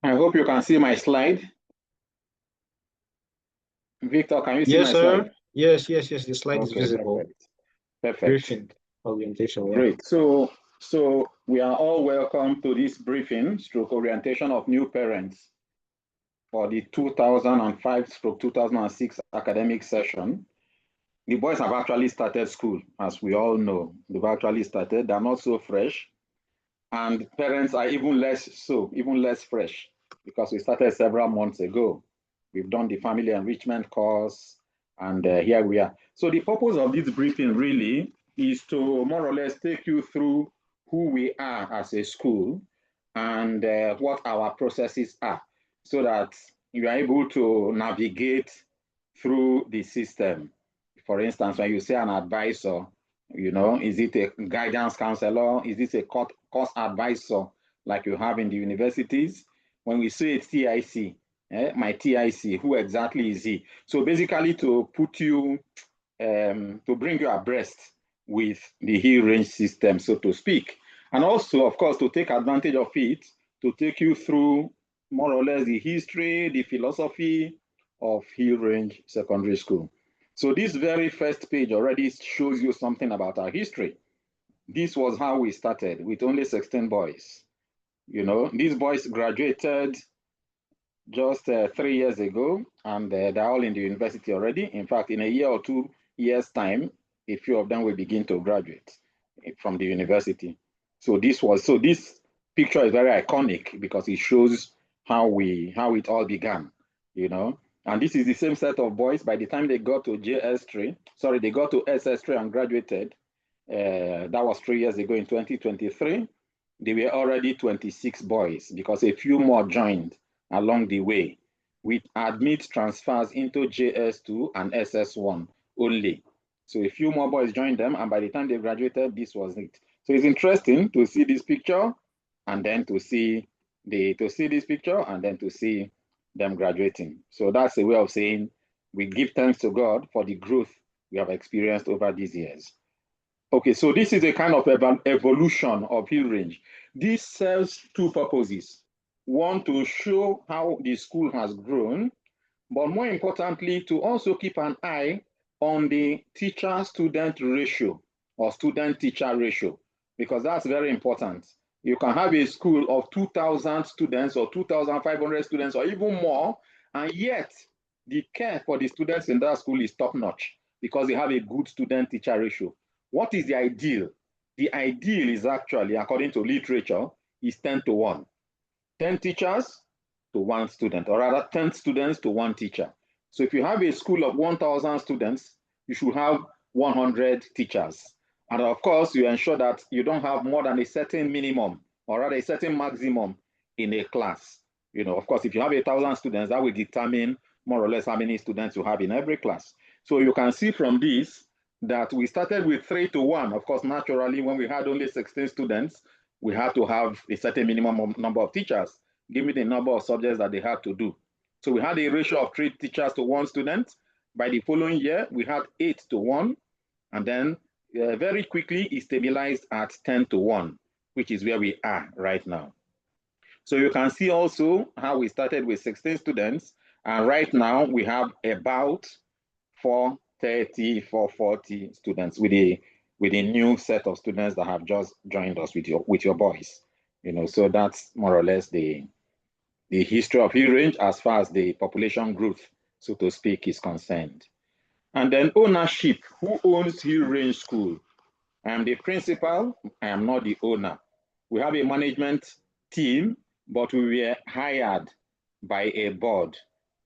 I hope you can see my slide. Victor, can you see Yes, my sir. slide? Yes. The slide is Okay, visible. perfect. Briefing orientation. Yeah. Great. So we are all welcome to this briefing stroke orientation of new parents for the 2005/2006 academic session. The boys have actually started school, as we all know. They've actually started. They're not so fresh. And parents are even less fresh, because we started several months ago. We've done the family enrichment course, and here we are. So the purpose of this briefing really is to more or less take you through who we are as a school and what our processes are, so that you are able to navigate through the system. For instance, when you say an advisor, is it a guidance counselor? Is it a course advisor like you have in the universities? When we say TIC, my TIC, who exactly is he? So basically to put you, to bring you abreast with the Hill Range system, so to speak. And also, of course, to take advantage of it, to take you through more or less the history, the philosophy of Hill Range Secondary School. So this very first page already shows you something about our history. This was how we started, with only 16 boys. These boys graduated just 3 years ago, and they're all in the university already. In fact, in a year or 2 years' time, a few of them will begin to graduate from the university. So this picture is very iconic because it shows how it all began, And this is the same set of boys. By the time they got to they got to SS3 and graduated. That was 3 years ago in 2023. They were already 26 boys because a few more joined along the way, with admit transfers into JS2 and SS1 only. So a few more boys joined them, and by the time they graduated, this was it. So it's interesting to see this picture, and then to see this picture, and then to see them graduating. So that's a way of saying we give thanks to God for the growth we have experienced over these years. Okay, so this is a kind of evolution of Hill Range. This serves two purposes. One, to show how the school has grown, but more importantly, to also keep an eye on the teacher-student ratio or student-teacher ratio, because that's very important. You can have a school of 2,000 students or 2,500 students or even more, and yet the care for the students in that school is top-notch because they have a good student-teacher ratio. What is the ideal? The ideal is actually, according to literature, is 10-1. 10 teachers to 1 student, or rather 10 students to 1 teacher. So if you have a school of 1,000 students, you should have 100 teachers. And of course, you ensure that you don't have more than a certain minimum, or rather a certain maximum in a class. Of course, if you have 1,000 students, that will determine more or less how many students you have in every class. So you can see from this that we started with 3-1. Of course, naturally, when we had only 16 students, we had to have a certain minimum number of teachers, given the number of subjects that they had to do. So we had a ratio of 3 teachers to 1 student. By the following year, we had 8-1, and then very quickly it stabilized at 10-1, which is where we are right now. So you can see also how we started with 16 students, and right now we have about 430, 440 students with a new set of students that have just joined us with your boys. So that's more or less the history of Hill Range as far as the population growth, so to speak, is concerned. And then ownership. Who owns Hill Range School? I am the principal. I am not the owner. We have a management team, but we were hired by a board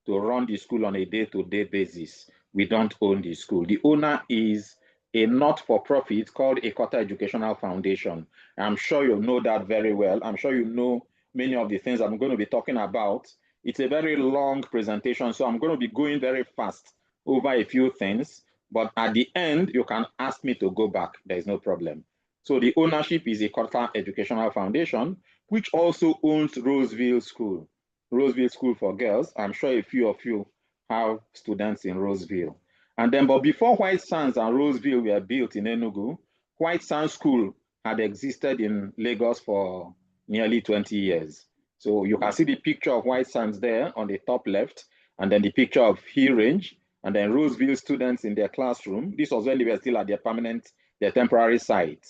to run the school on a day-to-day basis. We don't own the school. The owner is a not-for-profit called Ekota Educational Foundation. I'm sure you know that very well. I'm sure you know many of the things I'm going to be talking about. It's a very long presentation, so I'm going to be going very fast over a few things. But at the end, you can ask me to go back. There is no problem. So the ownership is Ekota Educational Foundation, which also owns Roseville School. Roseville School for Girls. I'm sure a few of you have students in Roseville. And then, but before White Sands and Roseville were built in Enugu, White Sands School had existed in Lagos for nearly 20 years. So you can see the picture of White Sands there on the top left, and then the picture of Hill Range, and then Roseville students in their classroom. This was when they were still at their temporary site.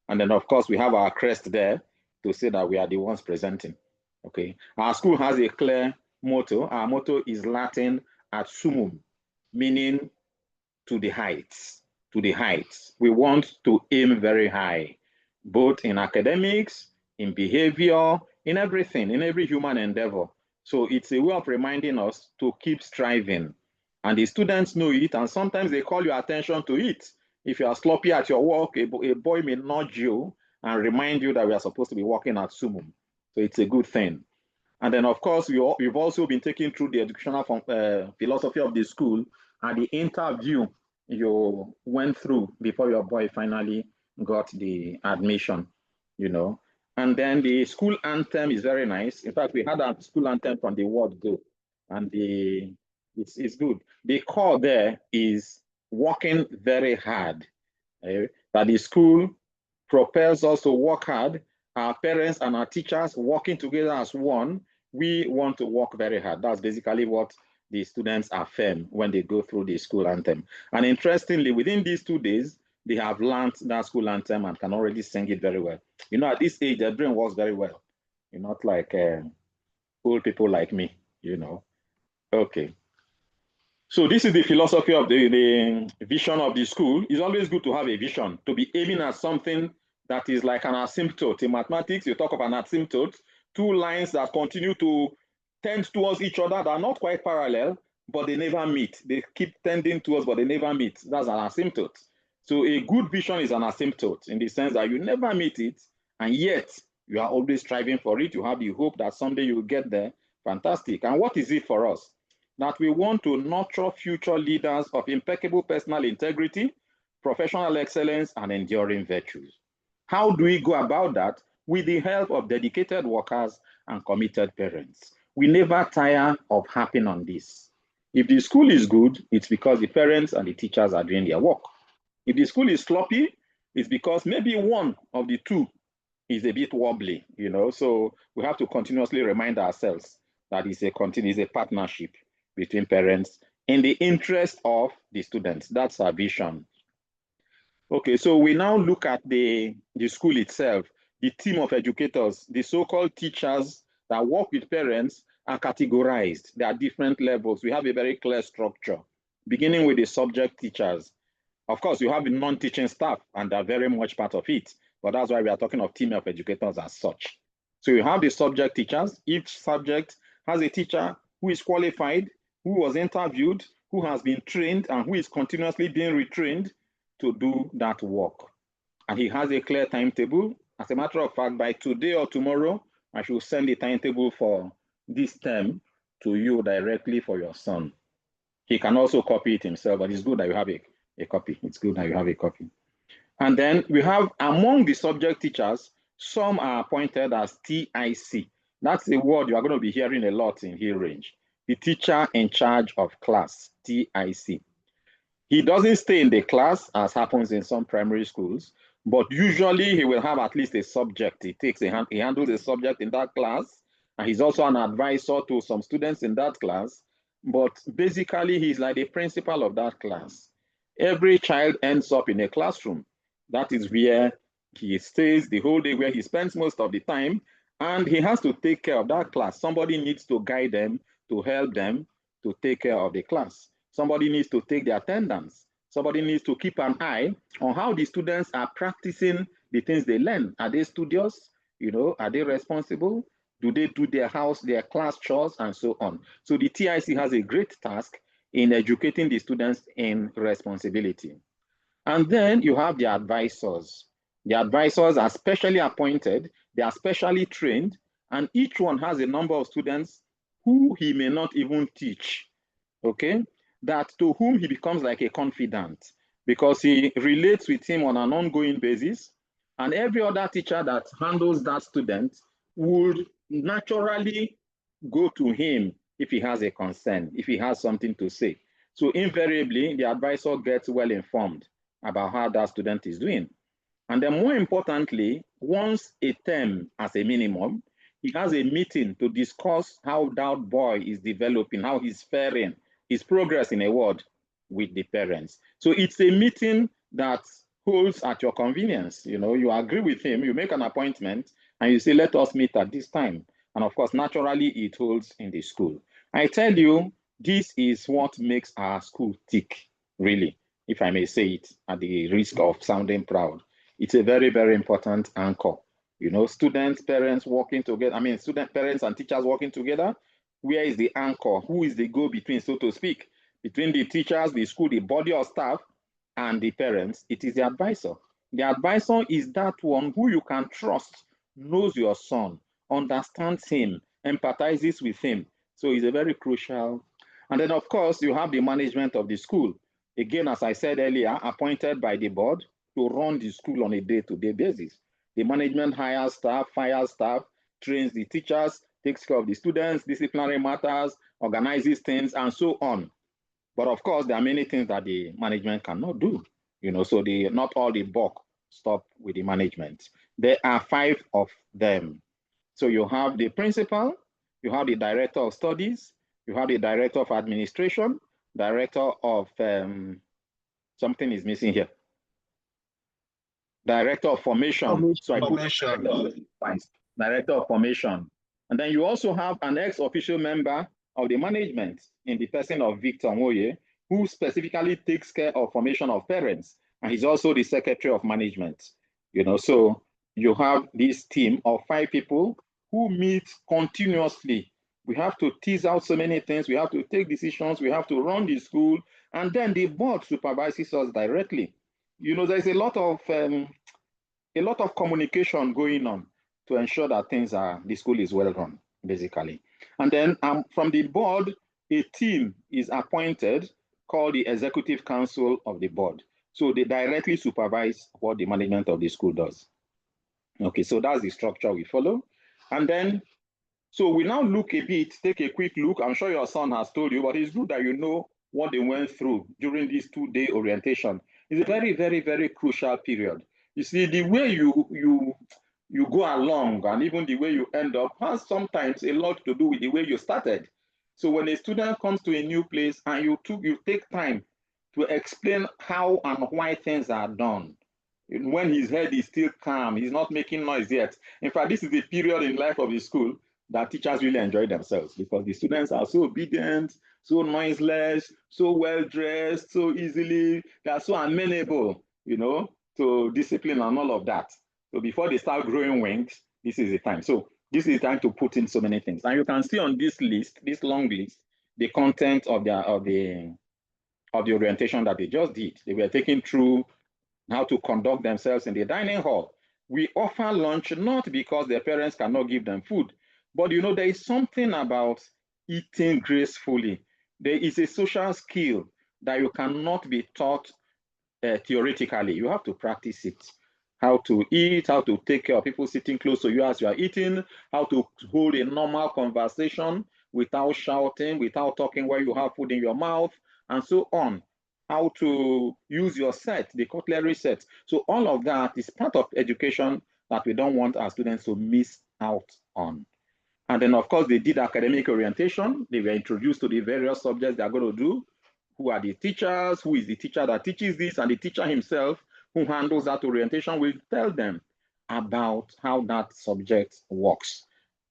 And then, of course, we have our crest there to say that we are the ones presenting. Okay. Our school has a clear motto. Our motto is Latin ad sumum, meaning to the heights, to the heights. We want to aim very high, both in academics, in behavior, in everything, in every human endeavor. So it's a way of reminding us to keep striving. And the students know it, and sometimes they call your attention to it. If you are sloppy at your work, a boy may nudge you and remind you that we are supposed to be working at Sumum. So it's a good thing. And then, of course, we've also been taking through the educational philosophy of the school and the interview you went through before your boy finally got the admission, you know. And then the school anthem is very nice. In fact, we had a school anthem from the word go, and it's good. The core there is working very hard. That the school propels us to work hard. Our parents and our teachers working together as one. We want to work very hard. That's basically what the students affirm when they go through the school anthem. And interestingly, within these 2 days, they have learned that school anthem and can already sing it very well. You know, at this age, their brain works very well. You're not like old people like me, you know. Okay. So this is the philosophy of the vision of the school. It's always good to have a vision, to be aiming at something that is like an asymptote. In mathematics, you talk of an asymptote, 2 lines that continue to tend towards each other that are not quite parallel, but they never meet. They keep tending towards, but they never meet. That's an asymptote. So a good vision is an asymptote in the sense that you never meet it, and yet you are always striving for it. You have the hope that someday you will get there. Fantastic. And what is it for us? That we want to nurture future leaders of impeccable personal integrity, professional excellence, and enduring virtues. How do we go about that? With the help of dedicated workers and committed parents. We never tire of harping on this. If the school is good, it's because the parents and the teachers are doing their work. If the school is sloppy, it's because maybe one of the two is a bit wobbly, you know. So we have to continuously remind ourselves that it's a partnership between parents in the interest of the students. That's our vision. Okay, so we now look at the school itself. The team of educators, the so-called teachers that work with parents are categorized. There are different levels. We have a very clear structure, beginning with the subject teachers. Of course, you have the non-teaching staff, and they're very much part of it. But that's why we are talking of team of educators as such. So you have the subject teachers. Each subject has a teacher who is qualified, who was interviewed, who has been trained, and who is continuously being retrained to do that work. And he has a clear timetable. As a matter of fact, by today or tomorrow, I should send the timetable for this term to you directly for your son. He can also copy it himself, but it's good that you have a copy. It's good that you have a copy. And then we have among the subject teachers, some are appointed as TIC. That's a word you are going to be hearing a lot in Hill Range. The teacher in charge of class, TIC. He doesn't stay in the class, as happens in some primary schools, but usually he will have at least a subject. He handles a subject in that class, and he's also an advisor to some students in that class. But basically, he's like the principal of that class. Every child ends up in a classroom. That is where he stays the whole day, where he spends most of the time, and he has to take care of that class. Somebody needs to guide them, to help them, to take care of the class. Somebody needs to take the attendance. Somebody needs to keep an eye on how the students are practicing the things they learn. Are they studious? You know, are they responsible? Do they do their class chores, and so on? So the TIC has a great task in educating the students in responsibility. And then you have the advisors. The advisors are specially appointed, they are specially trained, and each one has a number of students who he may not even teach, okay? That to whom he becomes like a confidant because he relates with him on an ongoing basis. And every other teacher that handles that student would naturally go to him if he has a concern, if he has something to say. So invariably, the advisor gets well informed about how that student is doing. And then more importantly, once a term as a minimum, he has a meeting to discuss how that boy is developing, how he's faring, his progress in a word with the parents. So it's a meeting that holds at your convenience. You know, you agree with him, you make an appointment, and you say, let us meet at this time. And of course, naturally, it holds in the school. I tell you, this is what makes our school tick, really, if I may say it, at the risk of sounding proud. It's a very, very important anchor. You know, students, parents working together. I mean, student parents and teachers working together. Where is the anchor? Who is the go-between, so to speak, between the teachers, the school, the body of staff, and the parents? It is the advisor. The advisor is that one who you can trust, knows your son, understands him, empathizes with him. So it's a very crucial. And then, of course, you have the management of the school. Again, as I said earlier, appointed by the board to run the school on a day-to-day basis. The management hires staff, fires staff, trains the teachers, takes care of the students, disciplinary matters, organizes things, and so on. But of course, there are many things that the management cannot do. You know, so not all the buck stop with the management. There are 5 of them. So you have the principal, you have the director of studies, you have the director of administration, director of something is missing here. Director of formation. So I put director of formation. And then you also have an ex-official member of the management in the person of Victor Moye, who specifically takes care of formation of parents. And he's also the secretary of management. You know, so you have this team of 5 people who meet continuously. We have to tease out so many things. We have to take decisions. We have to run the school. And then the board supervises us directly. You know, there's a lot of communication going on to ensure that the school is well run, basically. And then from the board, a team is appointed called the Executive Council of the board. So they directly supervise what the management of the school does. Okay, so that's the structure we follow. And then, so we now look a bit, take a quick look. I'm sure your son has told you, but it's good that you know what they went through during this 2-day orientation. It's a very, very, very crucial period. You see, the way you go along and even the way you end up has sometimes a lot to do with the way you started. So when a student comes to a new place and you take time to explain how and why things are done, when his head is still calm, he's not making noise yet. In fact, this is the period in life of the school that teachers really enjoy themselves because the students are so obedient, so noiseless, so well-dressed, so easily, they are so amenable, you know, to discipline and all of that. So before they start growing wings, this is the time. So this is the time to put in so many things. And you can see on this list, this long list, the content of the orientation that they just did. They were taken through how to conduct themselves in the dining hall. We offer lunch not because their parents cannot give them food, but you know, there is something about eating gracefully. There is a social skill that you cannot be taught theoretically. You have to practice it. How to eat, how to take care of people sitting close to you as you are eating, how to hold a normal conversation without shouting, without talking while you have food in your mouth, and so on. How to use your set, the cutlery set. So all of that is part of education that we don't want our students to miss out on. And then, of course, they did academic orientation. They were introduced to the various subjects they are going to do. Who are the teachers? Who is the teacher that teaches this? And the teacher himself, who handles that orientation, will tell them about how that subject works.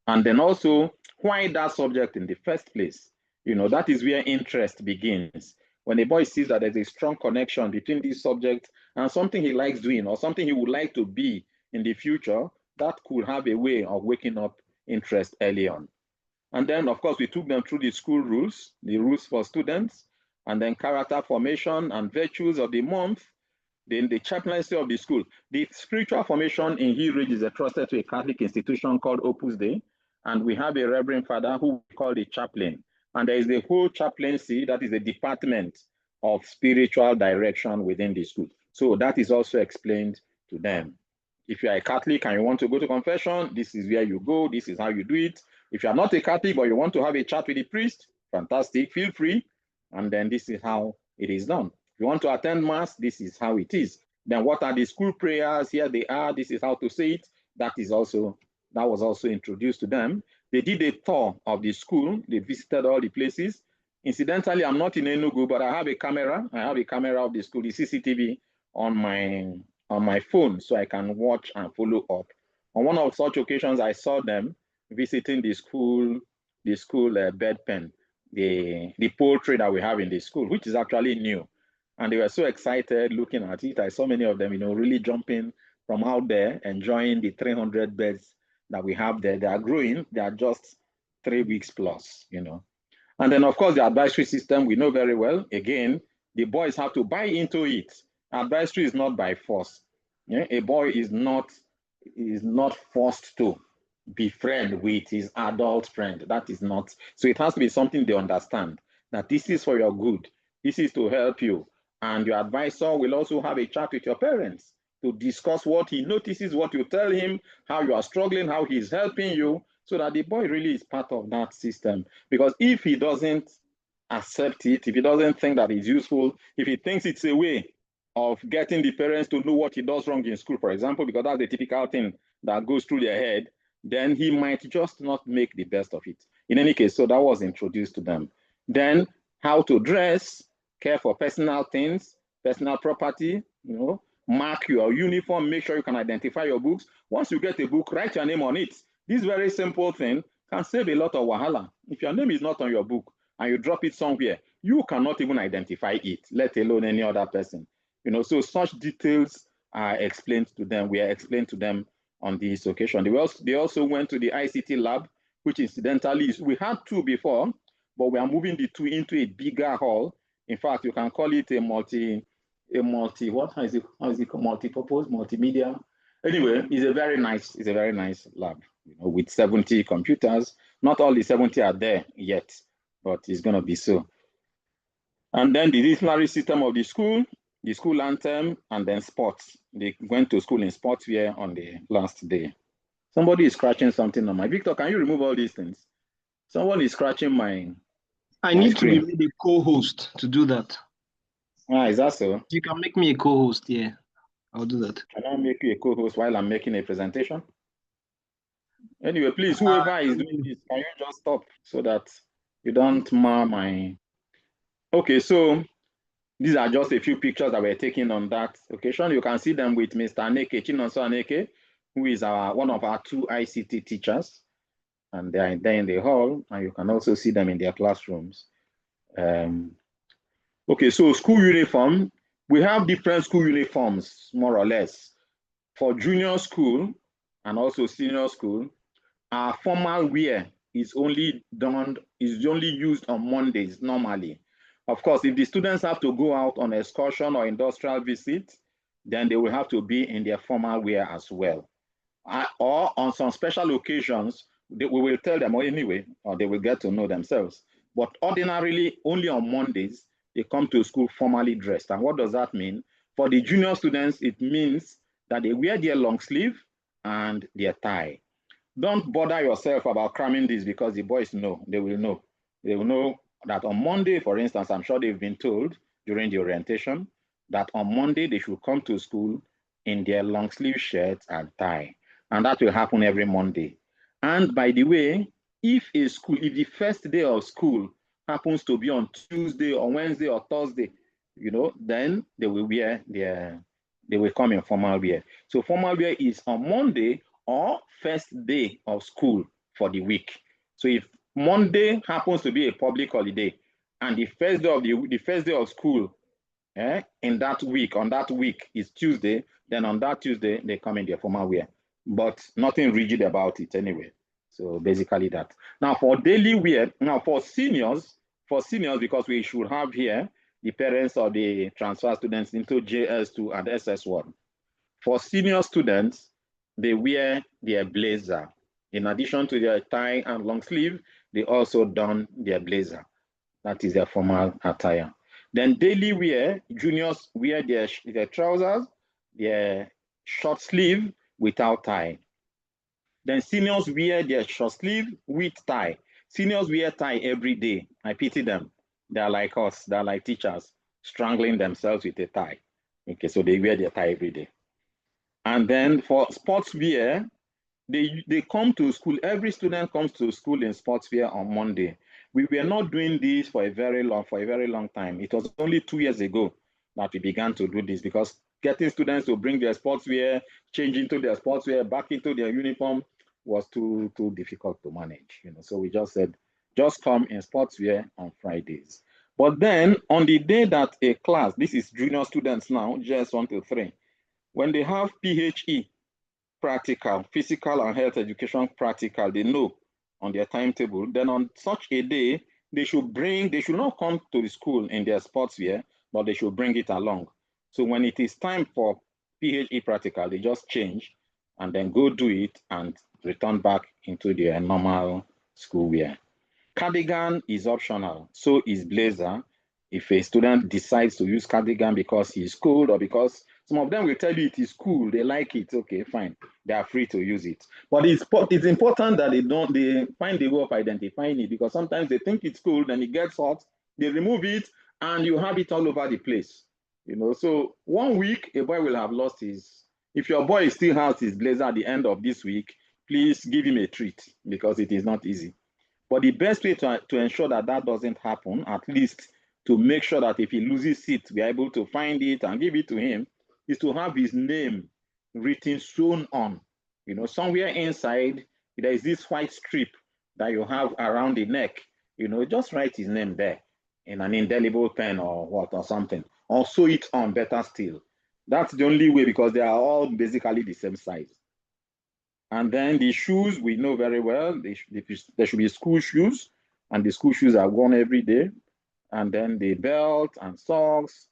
And then also, why that subject in the first place. You know, that is where interest begins. When a boy sees that there's a strong connection between this subject and something he likes doing or something he would like to be in the future, that could have a way of waking up interest early on. And then, of course, we took them through the school rules, the rules for students, and then character formation and virtues of the month, then the chaplaincy of the school. The spiritual formation in Hill Ridge is entrusted to a Catholic institution called Opus Dei, and we have a Reverend Father who we call the chaplain. And there is the whole chaplaincy, that is the department of spiritual direction within the school. So that is also explained to them. If you are a Catholic and you want to go to confession, this is where you go, this is how you do it. If you are not a Catholic but you want to have a chat with the priest, fantastic, feel free. And then this is how it is done. If you want to attend Mass, this is how it is. Then what are the school prayers? Here they are, this is how to say it. That is also That was also introduced to them. They did a tour of the school. They visited all the places. Incidentally, I'm not in Enugu, but I have a camera. I have a camera of the school, the CCTV on my phone, so I can watch and follow up. On one of such occasions, I saw them visiting the school bed pen, the poultry that we have in the school, which is actually new. And they were so excited looking at it. I saw many of them, really jumping from out there, enjoying the 300 beds that we have there. They are growing. They are just 3 weeks plus, And then, of course, the advisory system, we know very well. Again, the boys have to buy into it. Advisory is not by force. Yeah? A boy is not forced to befriend with his adult friend. That is not. So it has to be something they understand, that this is for your good. This is to help you. And your advisor will also have a chat with your parents to discuss what he notices, what you tell him, how you are struggling, how he's helping you, so that the boy really is part of that system. Because if he doesn't accept it, if he doesn't think that it's useful, if he thinks it's a way of getting the parents to know what he does wrong in school, for example, because that's the typical thing that goes through their head, then he might just not make the best of it. In any case, so that was introduced to them. Then how to dress, care for personal things, personal property, mark your uniform, make sure you can identify your books. Once you get a book, write your name on it. This very simple thing can save a lot of wahala. If your name is not on your book and you drop it somewhere, you cannot even identify it, let alone any other person. So such details are explained to them. We are explained to them on this occasion. They also went to the ICT lab, which incidentally we had 2 before, but we are moving the 2 into a bigger hall. In fact, you can call it a multi-purpose, multimedia. Anyway, it's a very nice lab, with 70 computers. Not all the 70 are there yet, but it's going to be so. And then the disciplinary system of the school anthem, and then sports. They went to school in sports wear on the last day. Somebody is scratching something on my Victor. Can you remove all these things? Someone is scratching my. I need to be made a co-host to do that. Is that so? You can make me a co-host, yeah. I'll do that. Can I make you a co-host while I'm making a presentation? Anyway, please, whoever is doing this, can you just stop so that you don't mar my. Okay, so these are just a few pictures that were taken on that occasion. You can see them with Mr. Aneke, Chinonso Aneke, who is one of our 2 ICT teachers. And they are there in the hall, and you can also see them in their classrooms. Okay, so school uniform. We have different school uniforms, more or less. For junior school and also senior school, our formal wear is only used on Mondays normally. Of course, if the students have to go out on excursion or industrial visit, then they will have to be in their formal wear as well. Or on some special occasions, we will tell them anyway, or they will get to know themselves. But ordinarily, only on Mondays, they come to school formally dressed. And what does that mean? For the junior students, it means that they wear their long sleeve and their tie. Don't bother yourself about cramming this, because the boys know. They will know. They will know that on Monday, for instance, I'm sure they've been told during the orientation that on Monday they should come to school in their long sleeve shirts and tie. And that will happen every Monday. And by the way, if the first day of school happens to be on Tuesday or Wednesday or Thursday, then they will come in formal wear. So formal wear is on Monday or first day of school for the week. So if Monday happens to be a public holiday and the first day of school on that week is Tuesday, then on that Tuesday they come in their formal wear, but nothing rigid about it anyway. So basically that. Now for daily wear, for seniors, because we should have here the parents of the transfer students into JS2 and SS1. For senior students, they wear their blazer. In addition to their tie and long sleeve, they also don their blazer. That is their formal attire. Then daily wear, juniors wear their trousers, their short sleeve without tie. Then seniors wear their short sleeve with tie. Seniors wear tie every day. I pity them. They are like us. They are like teachers, strangling themselves with a tie. Okay, so they wear their tie every day. And then for sports wear, They come to school. Every student comes to school in sports fair on Monday. We were not doing this for a very long time. It was only 2 years ago that we began to do this, because getting students to bring their sports wear, change into their sports wear, back into their uniform was too difficult to manage. So we just said, just come in sports wear on Fridays. But then on the day that a class, this is junior students now, just 1 to 3, when they have PHE, practical, physical and health education practical, they know on their timetable, then on such a day, they should not come to the school in their sports wear, but they should bring it along. So when it is time for PHE practical, they just change and then go do it and return back into their normal school wear. Cardigan is optional, so is blazer. If a student decides to use cardigan because he's cold, or because some of them will tell you it is cool, they like it, okay, fine, they are free to use it. But it's important that they find a way of identifying it, because sometimes they think it's cool, then it gets hot, they remove it, and you have it all over the place. So 1 week, a boy will have lost his. If your boy still has his blazer at the end of this week, please give him a treat, because it is not easy. But the best way to ensure that doesn't happen, at least to make sure that if he loses it, we are able to find it and give it to him, is to have his name written, sewn on. Somewhere inside, there is this white strip that you have around the neck. Just write his name there in an indelible pen or something, or sew it on, better still. That's the only way, because they are all basically the same size. And then the shoes, we know very well, there should be school shoes, and the school shoes are worn every day. And then the belt and socks,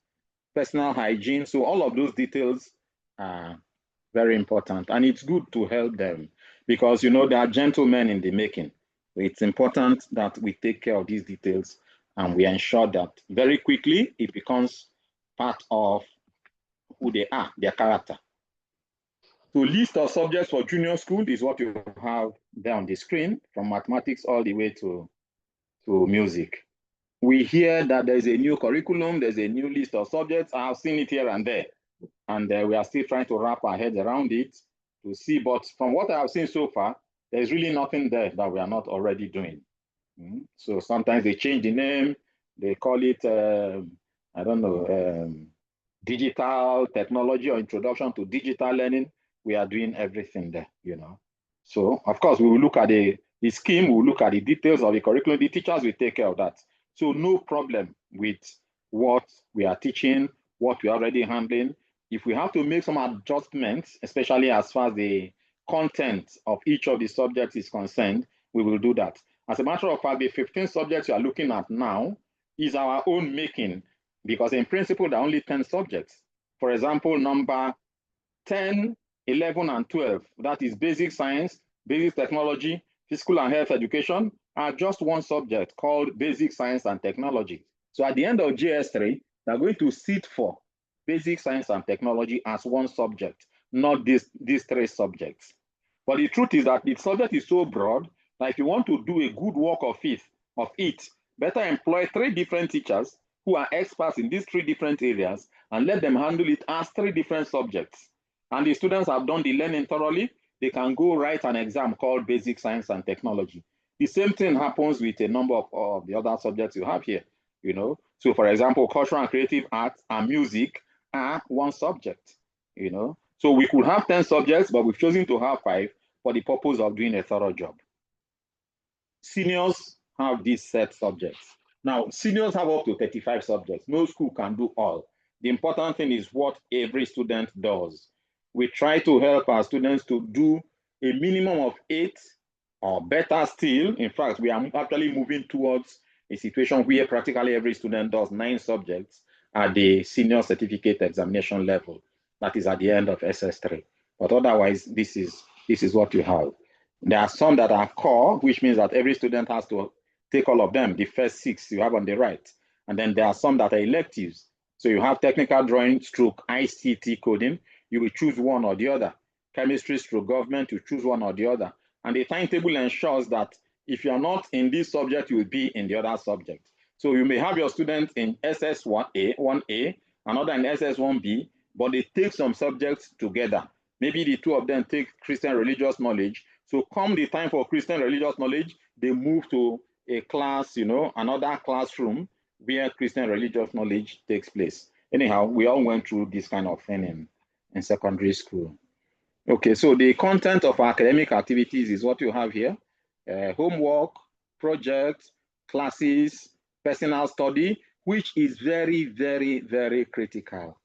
personal hygiene. So all of those details are very important. And it's good to help them, because, they are gentlemen in the making. It's important that we take care of these details, and we ensure that very quickly it becomes part of who they are, their character. So list of subjects for junior school is what you have there on the screen, from mathematics all the way to music. We hear that there's a new curriculum, there's a new list of subjects. I have seen it here and there. And we are still trying to wrap our heads around it to see. But from what I have seen so far, there's really nothing there that we are not already doing. So sometimes they change the name, they call it, I don't know, digital technology or introduction to digital learning. We are doing everything there, So, of course, we will look at the scheme, we will look at the details of the curriculum. The teachers will take care of that. So no problem with what we are teaching, what we are already handling. If we have to make some adjustments, especially as far as the content of each of the subjects is concerned, we will do that. As a matter of fact, the 15 subjects you are looking at now is our own making, because in principle, there are only 10 subjects. For example, number 10, 11, and 12, that is basic science, basic technology, physical and health education, are just one subject called basic science and technology. So at the end of JS3, they're going to sit for basic science and technology as one subject, not these 3 subjects. But the truth is that the subject is so broad that if you want to do a good work of it, better employ 3 different teachers who are experts in these 3 different areas, and let them handle it as 3 different subjects. And the students have done the learning thoroughly, they can go write an exam called basic science and technology. The same thing happens with a number of the other subjects you have here, So for example, cultural and creative arts and music are one subject, So we could have 10 subjects, but we've chosen to have 5 for the purpose of doing a thorough job. Seniors have these set subjects. Now, seniors have up to 35 subjects. No school can do all. The important thing is what every student does. We try to help our students to do a minimum of 8, or better still. In fact, we are actually moving towards a situation where practically every student does 9 subjects at the senior certificate examination level. That is at the end of SS3. But otherwise, this is what you have. There are some that are core, which means that every student has to take all of them, the first 6 you have on the right. And then there are some that are electives. So you have technical drawing stroke ICT coding, you will choose one or the other. Chemistry stroke government, you choose one or the other. And the timetable ensures that if you are not in this subject, you will be in the other subject. So you may have your student in SS1A, another in SS1B, but they take some subjects together. Maybe the two of them take Christian religious knowledge. So come the time for Christian religious knowledge, they move to a class, another classroom where Christian religious knowledge takes place. Anyhow, we all went through this kind of thing in secondary school. Okay, so the content of academic activities is what you have here. Homework, projects, classes, personal study, which is very, very, very critical.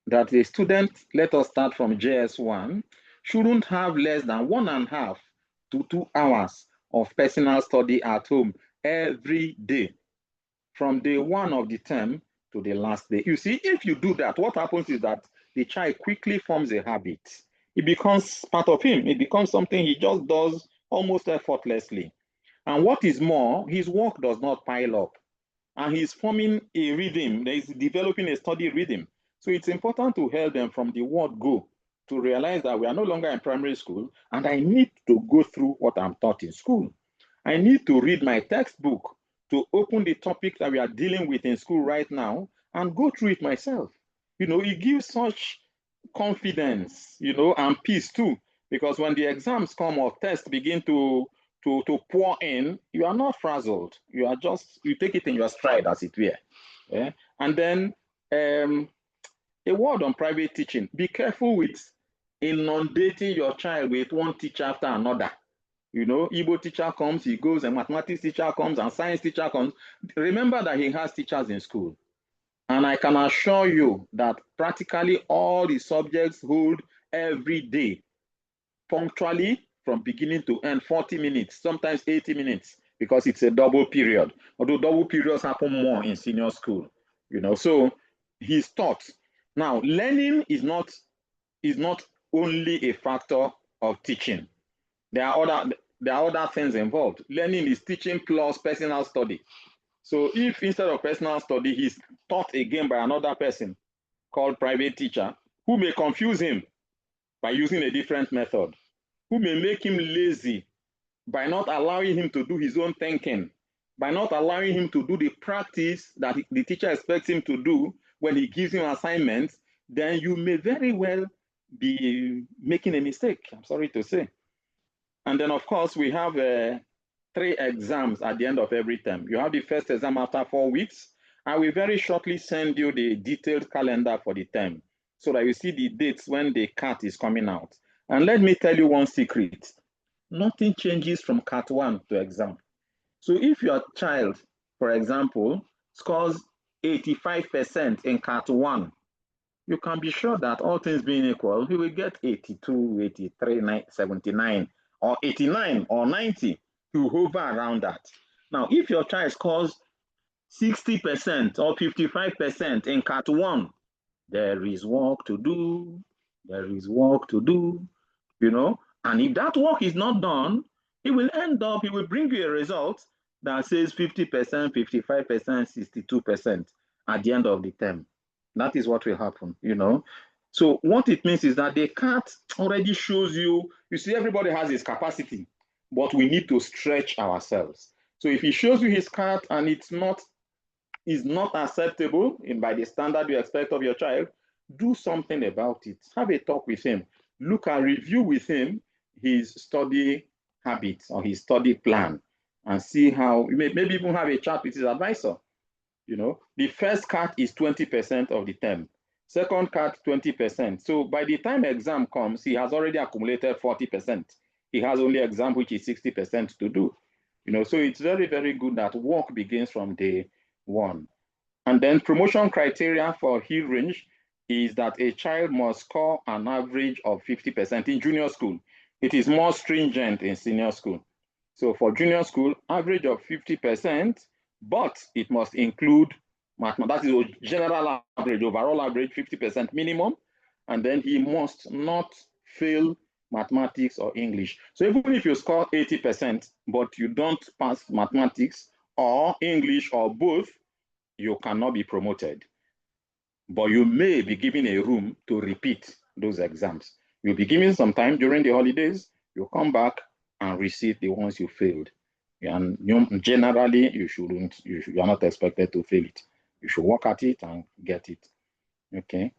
That the student, let us start from JS1, shouldn't have less than 1.5 to 2 hours of personal study at home every day, from day one of the term to the last day. You see, if you do that, what happens is that the child quickly forms a habit. It becomes part of him. It becomes something he just does almost effortlessly. And what is more, his work does not pile up. And he's forming a rhythm. He's developing a study rhythm. So it's important to help them from the word go to realize that we are no longer in primary school and I need to go through what I'm taught in school. I need to read my textbook to open the topic that we are dealing with in school right now and go through it myself. It gives such confidence, and peace too, because when the exams come or tests begin to pour in, you are not frazzled. You take it in your stride, as it were. Yeah? And then a word on private teaching. Be careful with inundating your child with one teacher after another. Igbo teacher comes, he goes, and mathematics teacher comes, and science teacher comes. Remember that he has teachers in school. And I can assure you that practically all the subjects hold every day, punctually from beginning to end, 40 minutes, sometimes 80 minutes, because it's a double period. Although double periods happen more in senior school, so he's taught. Now, learning is not only a factor of teaching. There are other things involved. Learning is teaching plus personal study. So if instead of personal study, he's taught again by another person called private teacher, who may confuse him by using a different method, who may make him lazy by not allowing him to do his own thinking, by not allowing him to do the practice that the teacher expects him to do when he gives him assignments, then you may very well be making a mistake, I'm sorry to say. And then, of course, we have 3 exams at the end of every term. You have the first exam after 4 weeks. I will very shortly send you the detailed calendar for the term so that you see the dates when the CAT is coming out. And let me tell you one secret. Nothing changes from CAT 1 to exam. So if your child, for example, scores 85% in CAT 1, you can be sure that all things being equal, he will get 82, 83, 79, or 89 or 90. He will hover around that. Now, if your child scores 60% or 55% in CAT 1, there is work to do. There is work to do, And if that work is not done, he will bring you a result that says 50%, 55%, 62% at the end of the term. That is what will happen, So what it means is that the CAT already shows you see, everybody has his capacity, but we need to stretch ourselves. So if he shows you his CAT and it's not acceptable by the standard you expect of your child, do something about it. Have a talk with him. Look and review with him his study habits or his study plan and see how, maybe even have a chat with his advisor. The first CAT is 20% of the term. Second CAT, 20%. So by the time exam comes, he has already accumulated 40%. He has only exam, which is 60% to do. So it's very, very good that work begins from day one. And then promotion criteria for Hill Range is that a child must score an average of 50% in junior school. It is more stringent in senior school. So for junior school, average of 50%, but it must include mathematics. That is a general average, overall average, 50% minimum. And then he must not fail mathematics or English. So even if you score 80%, but you don't pass mathematics or English or both, you cannot be promoted. But you may be given a room to repeat those exams. You'll be given some time during the holidays, you'll come back and receive the ones you failed. And generally, you are not expected to fail it. You should work at it and get it. Okay.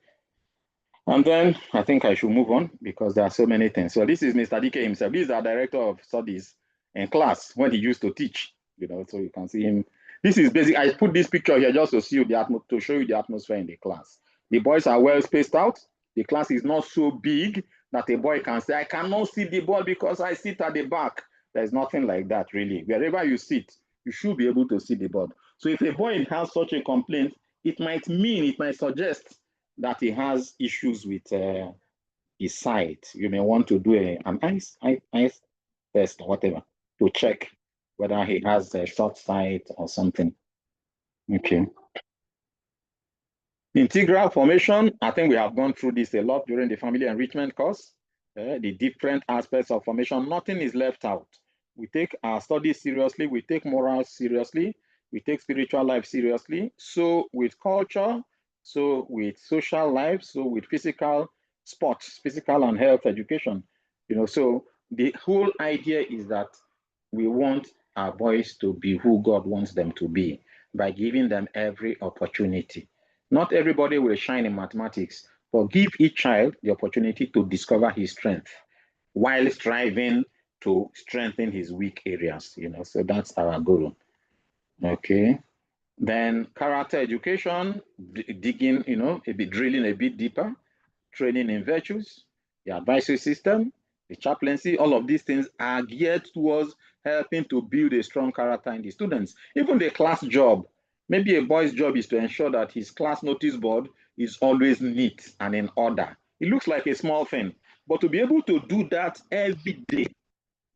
And then I think I should move on because there are so many things. So this is Mr. DK himself. This is our director of studies in class when he used to teach, so you can see him. This is basic. I put this picture here just to see you to show you the atmosphere in the class. The boys are well spaced out. The class is not so big that a boy can say, I cannot see the ball because I sit at the back. There's nothing like that, really. Wherever you sit, you should be able to see the ball. So if a boy has such a complaint, it might suggest that he has issues with his sight. You may want to do an eyes test or whatever to check whether he has a short sight or something. Okay. Integral formation, I think we have gone through this a lot during the family enrichment course. The different aspects of formation, nothing is left out. We take our studies seriously, we take morals seriously, we take spiritual life seriously. So with culture, so with social life, so with physical sports, physical and health education. So the whole idea is that we want our boys to be who God wants them to be by giving them every opportunity. Not everybody will shine in mathematics, but give each child the opportunity to discover his strength while striving to strengthen his weak areas. So that's our goal. Okay. Then character education, digging, a bit, drilling a bit deeper, training in virtues, the advisory system, the chaplaincy, all of these things are geared towards helping to build a strong character in the students. Even the class job, maybe a boy's job is to ensure that his class notice board is always neat and in order. It looks like a small thing, but to be able to do that every day,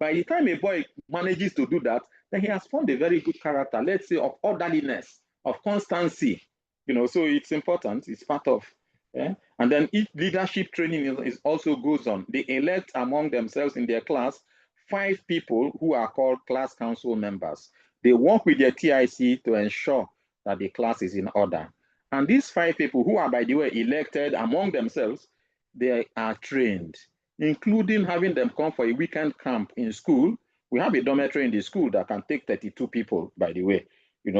by the time a boy manages to do that, then he has formed a very good character, let's say, of orderliness, of constancy. So it's important, it's part of. And then if leadership training is also goes on, they elect among themselves in their class 5 people who are called class council members. They work with their TIC to ensure that the class is in order. And these 5 people who are, by the way, elected among themselves, they are trained, including having them come for a weekend camp in school. We have a dormitory in the school that can take 32 people, by the way.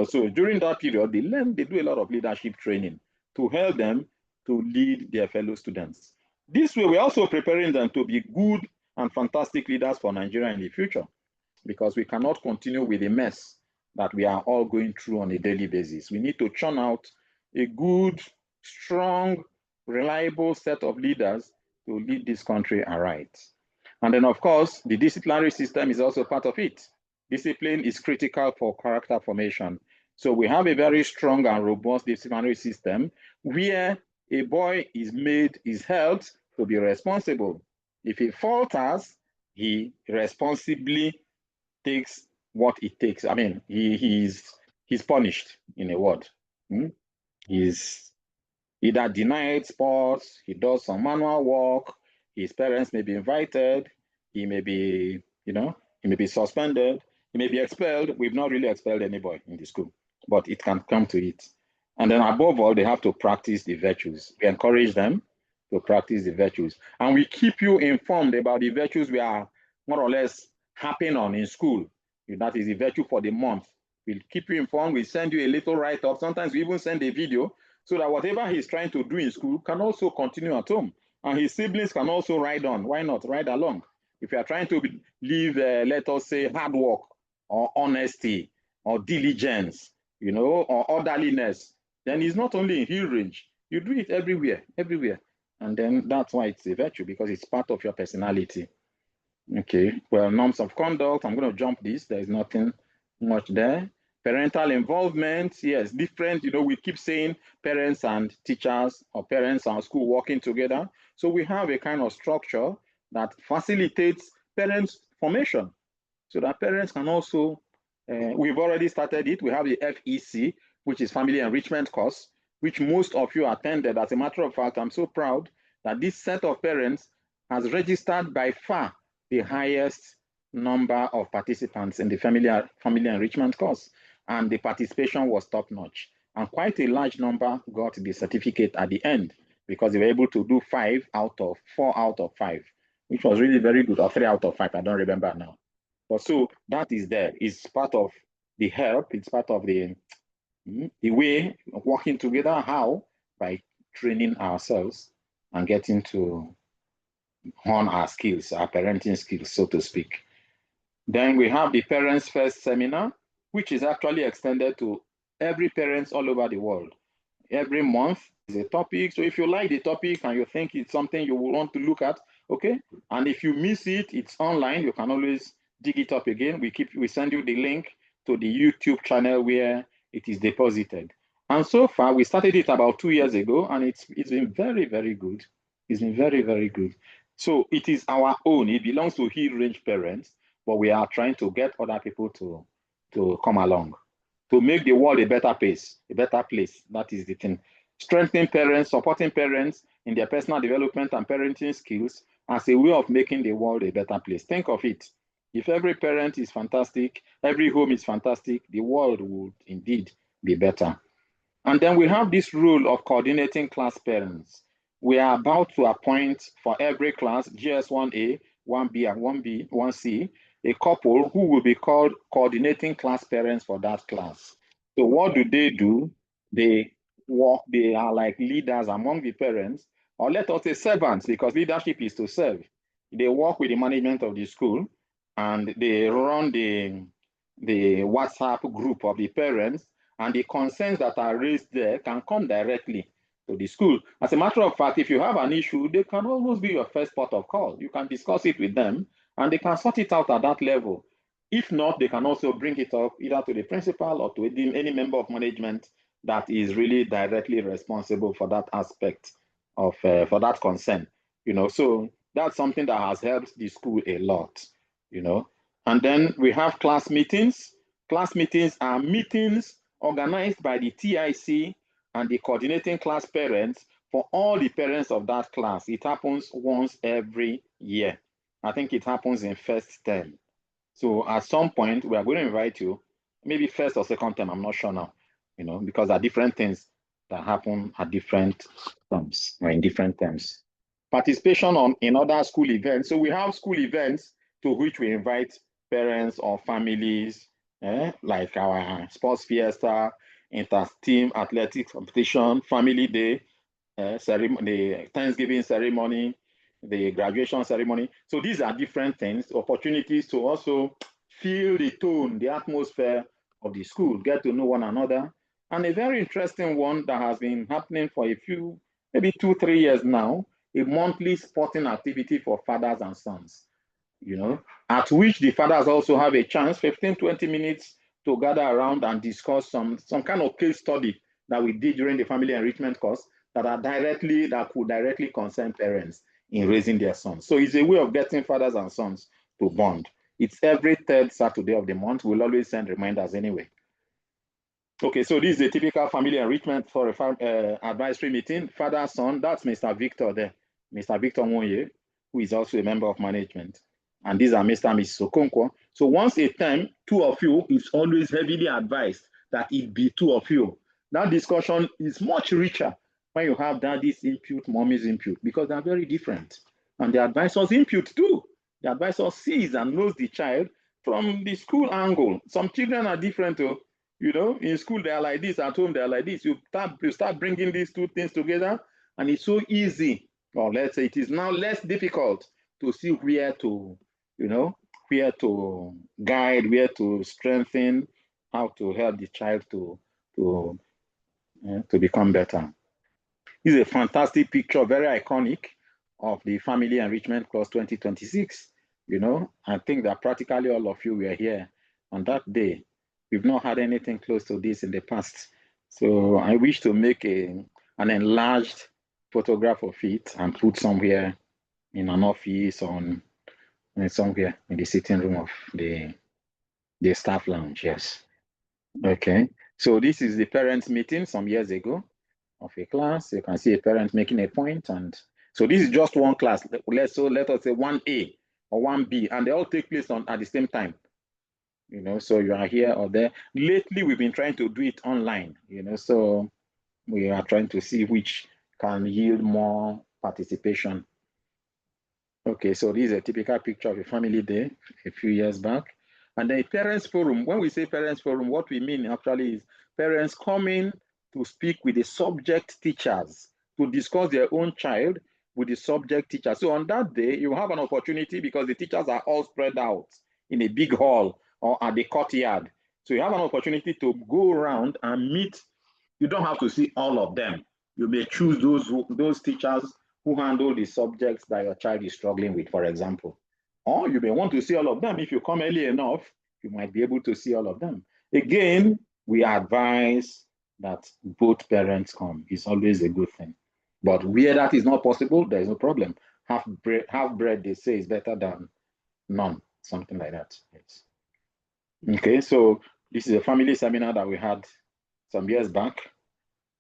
So during that period, they do a lot of leadership training to help them to lead their fellow students. This way, we're also preparing them to be good and fantastic leaders for Nigeria in the future, because we cannot continue with the mess that we are all going through on a daily basis. We need to churn out a good, strong, reliable set of leaders to lead this country aright. And then, of course, the disciplinary system is also part of it. Discipline is critical for character formation. So we have a very strong and robust disciplinary system where a boy is held to be responsible. If he falters, he responsibly takes what it takes. I mean, he's punished, in a word. He's either denied sports, he does some manual work, his parents may be invited, he may be, he may be suspended, he may be expelled. We've not really expelled anybody in the school, but it can come to it. And then above all, they have to practice the virtues. We encourage them to practice the virtues. And we keep you informed about the virtues we are more or less harping on in school. That is the virtue for the month. We'll keep you informed. We send you a little write-up. Sometimes we even send a video so that whatever he's trying to do in school can also continue at home. And his siblings can also ride on. Why not ride along? If you are trying to live, let us say, hard work or honesty or diligence, or orderliness, then it's not only in hill range. You do it everywhere. And then that's why it's a virtue, because it's part of your personality. Okay, well, norms of conduct, I'm going to jump this. There is nothing much there. Parental involvement, yes, different. We keep saying parents and teachers or parents and school working together. So we have a kind of structure that facilitates parents' formation so that parents can also, we've already started it. We have the FEC, which is Family Enrichment Course, which most of you attended. As a matter of fact, I'm so proud that this set of parents has registered by far the highest number of participants in the family enrichment course, and the participation was top-notch. And quite a large number got the certificate at the end because they were able to do 4 out of 5, which was really very good, or 3 out of 5, I don't remember now. But so that is there. It's part of the help. It's part of the way of working together. How? By training ourselves and getting to hone our skills, our parenting skills, so to speak. Then we have the Parents First seminar, which is actually extended to every parent all over the world. Every month is a topic. So if you like the topic and you think it's something you want to look at, okay. And if you miss it, it's online. You can always dig it up again. We send you the link to the YouTube channel where it is deposited. And so far, we started it about 2 years ago, and it's been very, very good. It's been very, very good. So it is our own. It belongs to Hill Range parents, but we are trying to get other people to come along, to make the world a better place, a better place. That is the thing. Strengthening parents, supporting parents in their personal development and parenting skills as a way of making the world a better place. Think of it. If every parent is fantastic, every home is fantastic, the world would indeed be better. And then we have this rule of coordinating class parents. We are about to appoint for every class, GS1A, 1B, and 1C, a couple who will be called coordinating class parents for that class. So what do? They are like leaders among the parents, or let us say servants, because leadership is to serve. They work with the management of the school, and they run the WhatsApp group of the parents, and the concerns that are raised there can come directly to the school. As a matter of fact, if you have an issue, they can always be your first port of call. You can discuss it with them, and they can sort it out at that level. If not, they can also bring it up either to the principal or to any member of management that is really directly responsible for that aspect of for that concern. So that's something that has helped the school a lot. And then we have class meetings. Class meetings are meetings organized by the TIC and the coordinating class parents for all the parents of that class. It happens once every year. I think it happens in first term. So at some point, we are going to invite you, maybe first or second term, I'm not sure now, because there are different things that happen at different terms or in different terms. Participation in other school events. So we have school events to which we invite parents or families, like our sports fiesta, inter-team athletics competition, family day, the Thanksgiving ceremony, the graduation ceremony. So these are different things, opportunities to also feel the tone, the atmosphere of the school, get to know one another. And a very interesting one that has been happening for a few, maybe 2-3 years now, a monthly sporting activity for fathers and sons, at which the fathers also have a chance, 15-20 minutes to gather around and discuss some kind of case study that we did during the family enrichment course that could directly concern parents in raising their sons. So it's a way of getting fathers and sons to bond. It's every third Saturday of the month. We'll always send reminders anyway. Okay, so this is a typical family enrichment for a advisory meeting. Father, son, that's Mr. Victor there, Mr. Victor Monye, who is also a member of management. And these are Mr. and Mrs. Okonkwo. So once a term, two of you, it's always heavily advised that it be two of you. That discussion is much richer when you have daddy's input, mommy's input, because they're very different. And the advisor's input too. The advisor sees and knows the child from the school angle. Some children are different too. In school they are like this, at home they are like this. You start bringing these two things together, and it's so easy, or let's say it is now less difficult to see where to guide, where to strengthen, how to help the child to become better. This is a fantastic picture, very iconic, of the Family Enrichment Course 2026. I think that practically all of you were here on that day. We've not had anything close to this in the past. So I wish to make an enlarged photograph of it and put somewhere in an office or somewhere in the sitting room of the staff lounge, yes. Okay, so this is the parents' meeting some years ago of a class. You can see a parent making a point, and so this is just one class. Let us say 1A or 1B, and they all take place at the same time. So you are here or there. Lately, we've been trying to do it online, so we are trying to see which can yield more participation. Okay, so this is a typical picture of a family day a few years back. And then a parents forum. When we say parents forum, what we mean actually is parents coming to speak with the subject teachers to discuss their own child with the subject teacher. So on that day, you have an opportunity because the teachers are all spread out in a big hall or at the courtyard. So you have an opportunity to go around and meet. You don't have to see all of them. You may choose those teachers who handle the subjects that your child is struggling with, for example. Or you may want to see all of them. If you come early enough, you might be able to see all of them. Again, we advise that both parents come. It's always a good thing. But where that is not possible, there is no problem. Half bread, they say, is better than none, something like that. Yes. Okay, so this is a family seminar that we had some years back.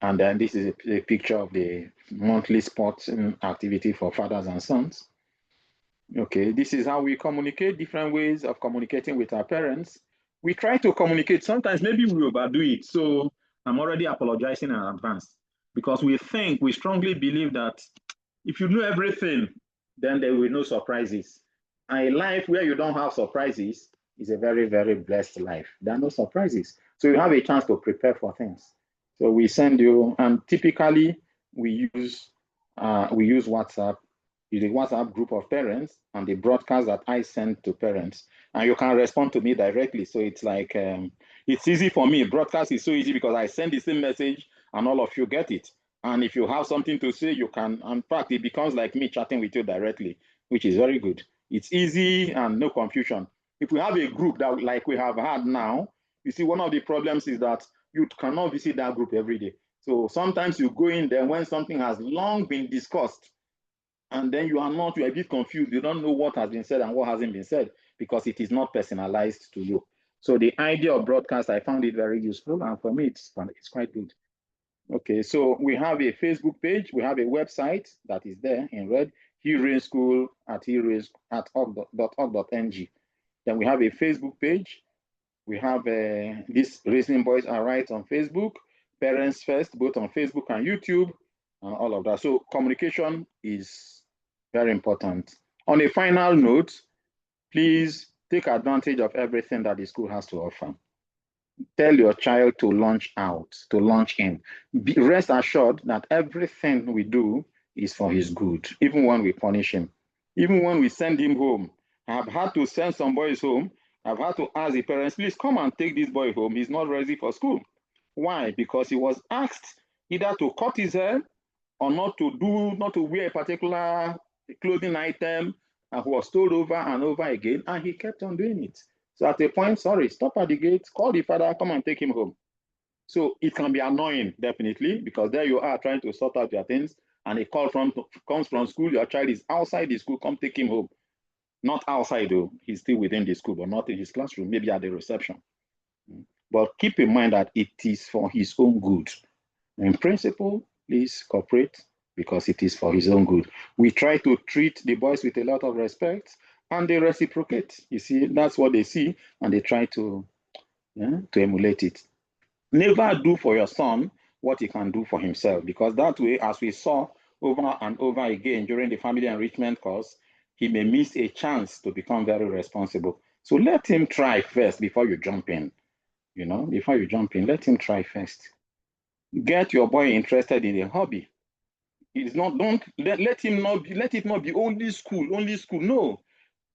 And then this is a picture of the monthly sports activity for fathers and sons. Okay, this is how we communicate, different ways of communicating with our parents. We try to communicate. Sometimes maybe we overdo it. So I'm already apologizing in advance because we strongly believe that if you know everything, then there will be no surprises. And a life where you don't have surprises is a very, very blessed life. There are no surprises. So you have a chance to prepare for things. So we send you, and typically we use WhatsApp, the WhatsApp group of parents, and the broadcast that I send to parents, and you can respond to me directly. So it's like it's easy for me. Broadcast is so easy because I send the same message, and all of you get it. And if you have something to say, you can. In fact, it becomes like me chatting with you directly, which is very good. It's easy and no confusion. If we have a group that like we have had now, you see, one of the problems is that you cannot visit that group every day. So sometimes you go in there when something has long been discussed, and then you're a bit confused. You don't know what has been said and what hasn't been said because it is not personalized to you. So the idea of broadcast, I found it very useful, and for me, it's quite good. Okay, so we have a Facebook page. We have a website that is there in red, HillRain org.ng. Then we have a Facebook page. We have this Reasoning Boys Are Right on Facebook, Parents First, both on Facebook and YouTube, and all of that. So communication is very important. On a final note, please take advantage of everything that the school has to offer. Tell your child to launch out, to launch in. Rest assured that everything we do is for his good, even when we punish him, even when we send him home. I've had to send some boys home. I've had to ask the parents, please come and take this boy home. He's not ready for school. Why? Because he was asked either to cut his hair or not to wear a particular clothing item, and was told over and over again, and he kept on doing it. So at a point, sorry, stop at the gate, call the father, come and take him home. So it can be annoying, definitely, because there you are trying to sort out your things, and a call comes from school, your child is outside the school, come take him home. Not outside though, he's still within the school, but not in his classroom, maybe at the reception. But keep in mind that it is for his own good. In principle, please cooperate because it is for his own good. We try to treat the boys with a lot of respect, and they reciprocate. You see, that's what they see, and they try to emulate it. Never do for your son what he can do for himself, because that way, as we saw over and over again during the family enrichment course, he may miss a chance to become very responsible. So let him try first before you jump in. Before you jump in, let him try first. Get your boy interested in a hobby. It's not, don't let it not be only school. No,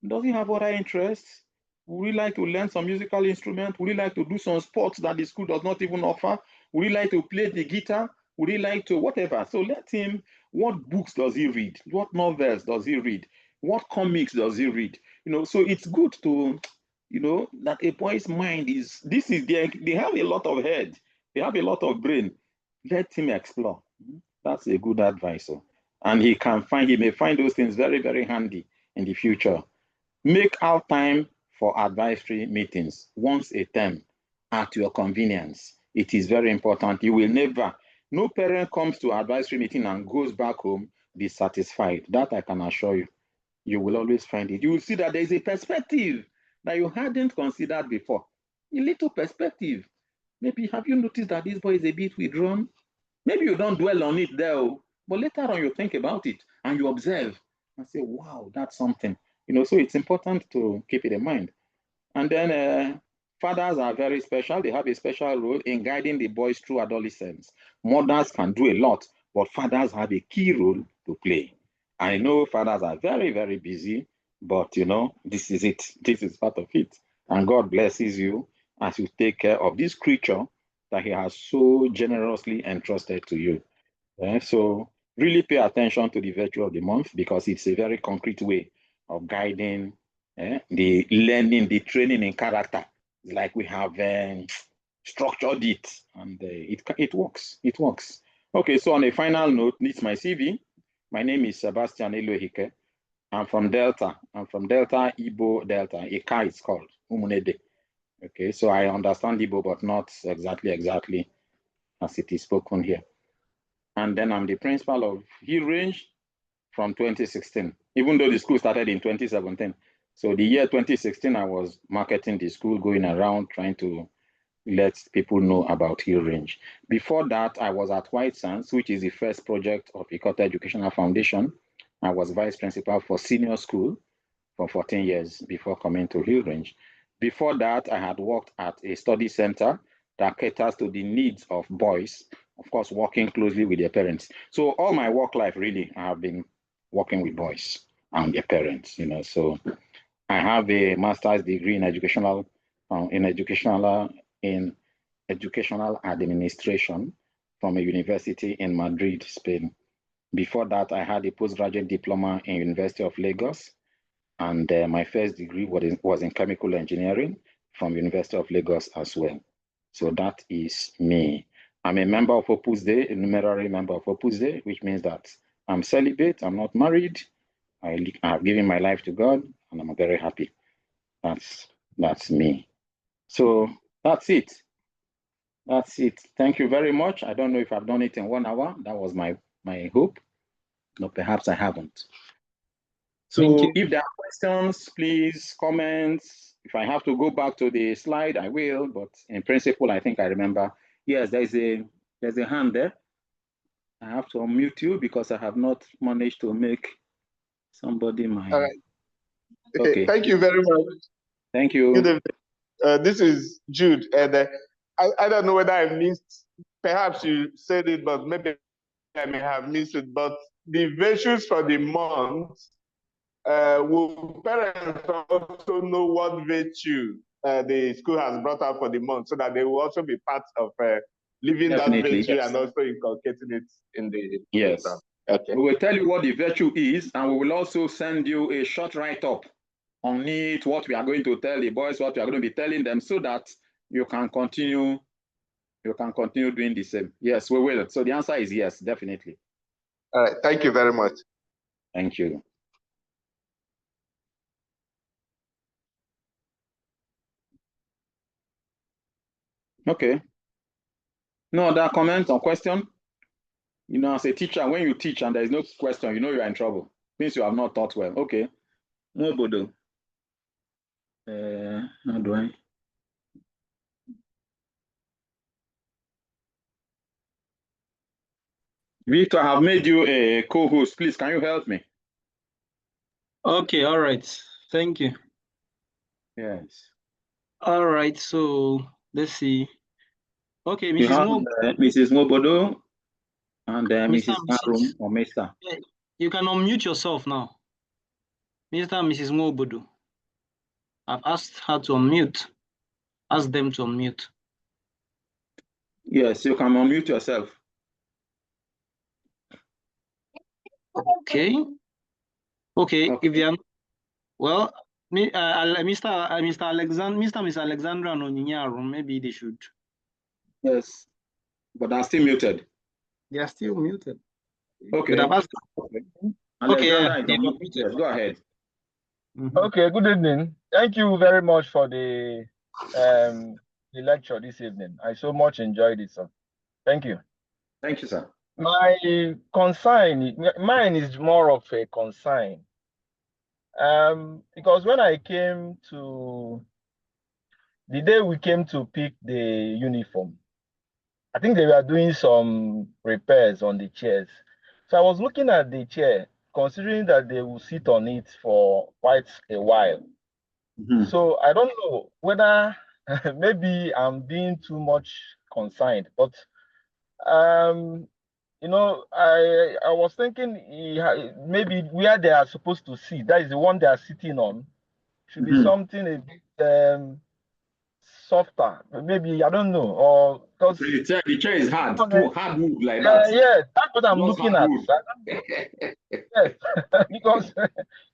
does he have other interests? Would he like to learn some musical instrument? Would he like to do some sports that the school does not even offer? Would he like to play the guitar? Would he like to whatever? So let him, what books does he read? What novels does he read? What comics does he read? So it's good to, that a boy's mind they have a lot of head. They have a lot of brain. Let him explore. That's a good advice. And he may find those things very, very handy in the future. Make out time for advisory meetings once a term at your convenience. It is very important. You will never, no parent comes to advisory meeting and goes back home dissatisfied. That I can assure you. You will always find it. You will see that there is a perspective that you hadn't considered before. A little perspective. Maybe have you noticed that this boy is a bit withdrawn? Maybe you don't dwell on it there, but later on you think about it and you observe and say, wow, that's something. So it's important to keep it in mind. And then fathers are very special. They have a special role in guiding the boys through adolescence. Mothers can do a lot, but fathers have a key role to play. I know fathers are very, very busy, but this is it. This is part of it. And God blesses you as you take care of this creature that He has so generously entrusted to you. So really pay attention to the virtue of the month, because it's a very concrete way of guiding the learning, the training in character. Like we have structured it, and it works. It works. Okay, so on a final note, this is my CV. My name is Sebastian Elohike. I'm from Delta. Igbo Delta. Ika is called Umunede. Okay, so I understand Igbo, but not exactly as it is spoken here. And then I'm the principal of Hill Range from 2016, even though the school started in 2017. So the year 2016, I was marketing the school, going around trying to let people know about Hill Range. Before that, I was at White Sands, which is the first project of Ikota Educational Foundation. I was vice principal for senior school for 14 years before coming to Hill Range. Before that, I had worked at a study center that caters to the needs of boys, of course, working closely with their parents. So all my work life, really, I have been working with boys and their parents, So I have a master's degree in educational administration from a university in Madrid, Spain. Before that, I had a postgraduate diploma in University of Lagos, and my first degree was in chemical engineering from University of Lagos as well. So that is me. I'm a member of Opus Dei, a numerary member of Opus Dei, which means that I'm celibate, I'm not married. I have given my life to God, and I'm very happy. That's me. So that's it. That's it. Thank you very much. I don't know if I've done it in 1 hour. That was my hope. No, perhaps I haven't. So if there are questions, please, comments. If I have to go back to the slide, I will. But in principle, I think I remember. Yes, there's a hand there. I have to unmute you because I have not managed to make somebody my. All right. Okay. Thank you very much. Thank you. Good evening. This is Jude, and I don't know whether I missed. Perhaps you said it, but maybe I may have missed it. But the virtues for the month, will parents also know what virtue the school has brought out for the month, so that they will also be part of living Definitely, that virtue, yes. and also inculcating it in the yes. program. Okay. We will tell you what the virtue is, and we will also send you a short write-up on it, what we are going to tell the boys, what we are going to be telling them, so that you can continue doing the same. Yes, we will. So the answer is yes, definitely. All right. Thank you very much. Thank you. Okay. No other comment or question? As a teacher, when you teach and there is no question, you are in trouble. Means you have not taught well. Okay. No, Bodo. How do I? Victor, I have made you a co-host. Please, can you help me? Okay, all right. Thank you. Yes. All right, so let's see. Okay, Mrs. You have Mrs. Mobodo and Mrs. Arum or Mr. You can unmute yourself now. Mr. and Mrs. Mobodo. I've asked her to unmute. Ask them to unmute. Yes, you can unmute yourself. Okay. If you are, well, Mr. Alexandra and Onyinye, maybe they should. Yes, but they're still muted. They are still muted. Okay. Alexandra, yes, go ahead. Okay, good evening. Thank you very much for the lecture this evening. I so much enjoyed it, sir. Thank you. Thank you, sir. Mine is more of a concern. Because when I came to, the day we came to pick the uniform, I think they were doing some repairs on the chairs. So I was looking at the chair, considering that they will sit on it for quite a while. So I don't know whether maybe I'm being too much concerned, but you know, I was thinking maybe where they are supposed to sit, that is the one they are sitting on, should be something a bit softer. Maybe, I don't know, or because the chair is hard, too hard wood like that. yeah, that's what I'm looking at. Yes, because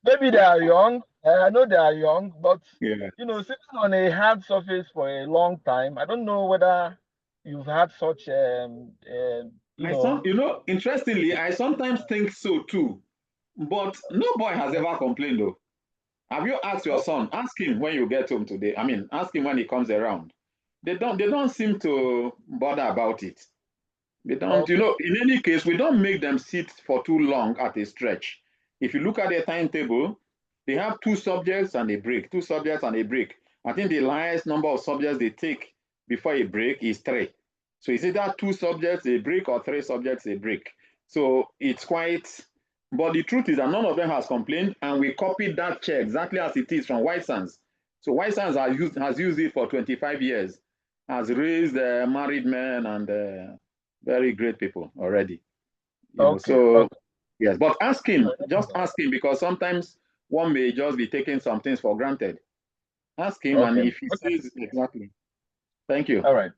maybe they are young. I know they are young, but Yeah. you know, sitting on a hard surface for a long time, I don't know whether you've had such interestingly, I sometimes think so too, but no boy has ever complained though. Have you asked your son? Ask him when you get home today. I mean, ask him when he comes around. They don't seem to bother about it. They don't, Okay. in any case, we don't make them sit for too long at a stretch. If you look at their timetable, they have 2 subjects and a break, 2 subjects and a break. I think the highest number of subjects they take before a break is 3. So it's either 2 subjects a break or 3 subjects a break. So it's quite, but the truth is that none of them has complained, and we copied that chair exactly as it is from White Sands. So White Sands has used it for 25 years, has raised married men and very great people already. Okay. Yes, but ask him, just ask him, because sometimes one may just be taking some things for granted. Ask him, and if he says exactly. Thank you. All right.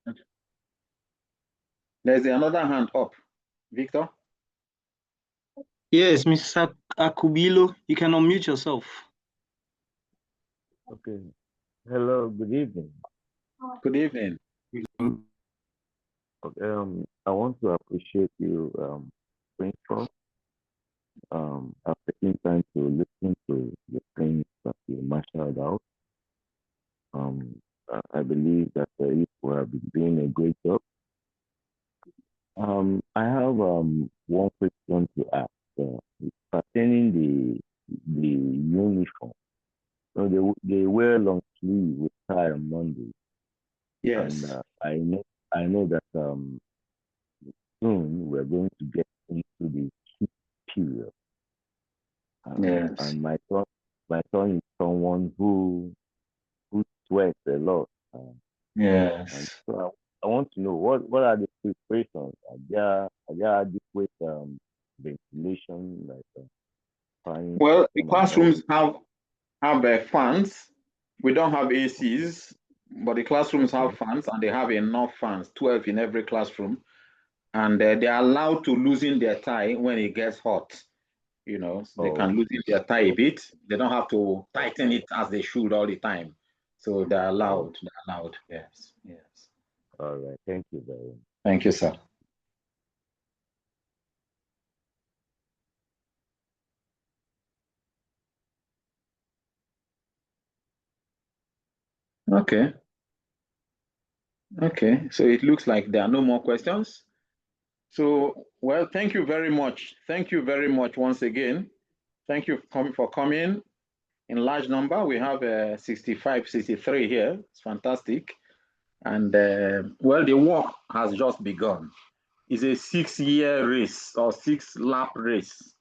Okay. There's another hand up. Victor? Yes, Mr. Akubilo, you can unmute yourself. Okay. Hello, good evening. Good evening. I want to appreciate you, Principal, after taking time to listen to the things that you marshaled out. I believe that you have been doing a great job. I have one question to ask pertaining the uniform. So they wear long sleeve with tie on Monday. Yes. And I know that soon we're going to get into the heat period. Yes. And my son is someone who sweats a lot. Yes. And so I want to know what are the preparations? Are there adequate ventilation, like fans? Well, the classrooms have fans. We don't have ACs, but the classrooms have fans, and they have enough fans, 12 in every classroom. And they are allowed to loosen their tie when it gets hot. So they can loosen their tie a bit. They don't have to tighten it as they should all the time. So they're allowed. They're allowed. Yes. Yes. All right. Thank you very much. Thank you, sir. Okay. Okay. So it looks like there are no more questions. So, well, thank you very much. Thank you very much once again. Thank you for coming in large number. We have 65, 63 here. It's fantastic. And well, the work has just begun. It's a 6-year race or 6-lap race.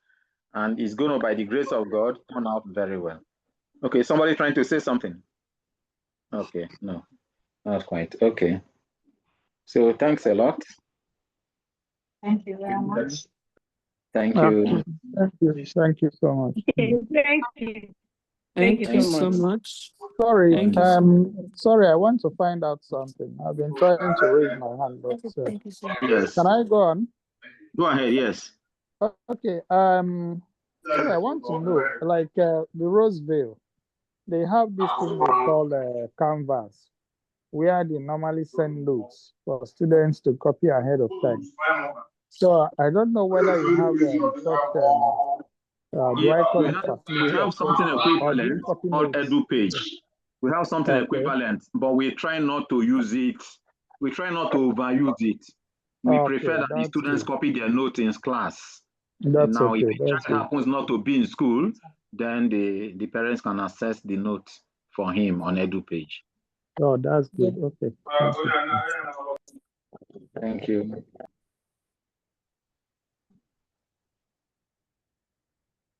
And it's going to, by the grace of God, turn out very well. Okay, somebody trying to say something? Okay, no, that's quite okay. So thanks a lot. Thank you very much. Thank you. Thank you so much. Thank you. Thank you so much. Sorry, Thank you. sorry, I want to find out something. I've been trying to raise my hand, but Yes. can I go on? Go ahead. Yes. Okay. Sorry, I want to know, like the Roseville, they have this thing they call Canvas, where they normally send notes for students to copy ahead of time. So I don't know whether you have such. We have something equivalent called EduPage. We have something equivalent, but we try not to use it. We try not to overuse it. We prefer that the students copy their notes in class. Now, if it happens not to be in school, then the parents can access the notes for him on EduPage. Oh, that's good. Okay. Thank you.